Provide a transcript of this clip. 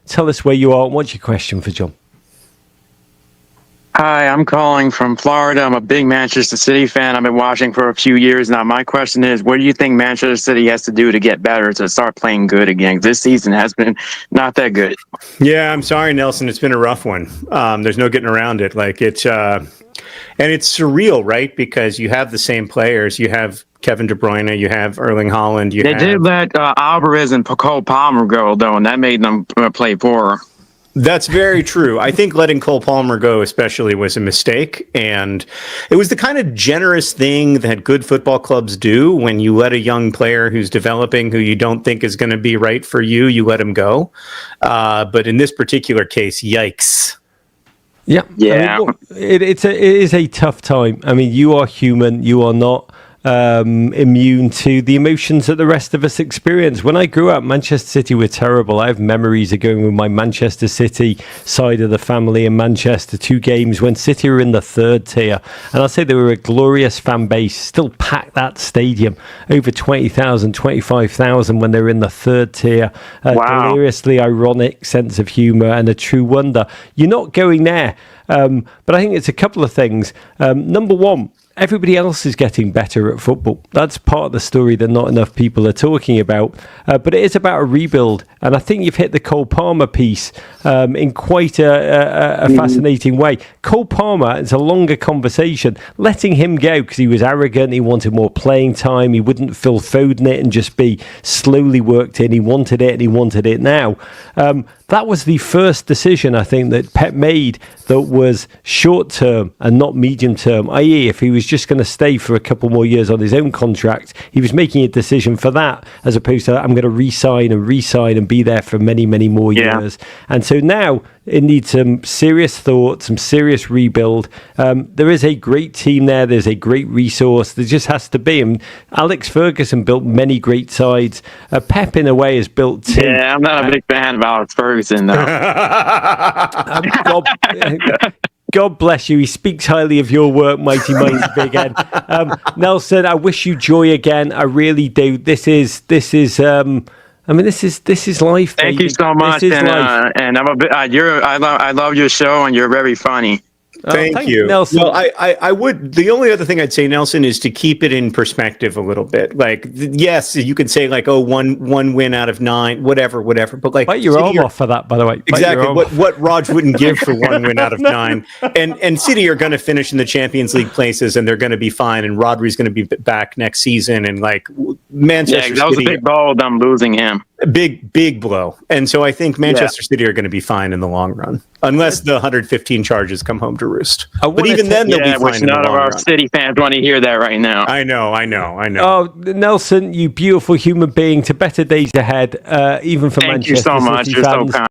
Tell us where you are and what's your question for John. Hi, I'm calling from Florida. I'm a big Manchester City fan. I've been watching for a few years now. My question is, what do you think Manchester City has to do to get better, to start playing good again? This season has been not that good. Yeah, I'm sorry, Nelson. It's been a rough one. There's no getting around it. Like it's and it's surreal, right? Because you have the same players. You have Kevin De Bruyne. You have Erling Haaland. They did let Alvarez and Cole Palmer go, though, and that made them play poorer. That's very true. I think letting Cole Palmer go especially was a mistake. And it was the kind of generous thing that good football clubs do when you let a young player who's developing, who you don't think is going to be right for you, you let him go. But in this particular case, yikes. Yeah. Yeah. I mean, it is a tough time. I mean, you are human. You are not immune to the emotions that the rest of us experience. When I grew up, Manchester City were terrible. I have memories of going with my Manchester City side of the family in Manchester, 2 games when City were in the 3rd tier. And I'll say they were a glorious fan base, still packed that stadium, over 20,000, 25,000 when they were in the 3rd tier. Wow. Deliriously ironic sense of humour and a true wonder. You're not going there. But I think it's a couple of things. Number one, everybody else is getting better at football. That's part of the story that not enough people are talking about. But it is about a rebuild. And I think you've hit the Cole Palmer piece in quite a fascinating way. Cole Palmer, it's a longer conversation. Letting him go because he was arrogant, he wanted more playing time, he wouldn't Phil Foden it and just be slowly worked in. He wanted it and he wanted it now. That was the first decision, I think, that Pep made that was short-term and not medium-term, i.e. if he was just going to stay for a couple more years on his own contract, he was making a decision for that as opposed to I'm going to re-sign and be there for many, many more years. And so now it needs some serious thought, some serious rebuild. There is a great team there. There's a great resource. There just has to be. And Alex Ferguson built many great sides. Pep, in a way, has built 2. Yeah, I'm not a big fan of Alex Ferguson, though. God bless you. He speaks highly of your work, Mighty Big Ed. Nelson, I wish you joy again. I really do. This is life. Thank you so much, and I'm I love your show, and you're very funny. Thank you, Nelson. Well, I would. The only other thing I'd say, Nelson, is to keep it in perspective a little bit. Like, yes, you can say like, oh, one win out of 9, whatever. But like, bite your arm off for that, by the way. Exactly. What Raj wouldn't give for 1 win out of 9. And City are going to finish in the Champions League places, and they're going to be fine. And Rodri's going to be back next season. And like Manchester, that was City, a big blow. Them losing him. Big blow. And so I think Manchester City are going to be fine in the long run, unless the 115 charges come home to roost. But even then, they'll be fine. Which none of our City fans want to hear that right now. I know. Oh, Nelson, you beautiful human being. To better days ahead, even for Manchester City fans. Thank you so much. You're so kind.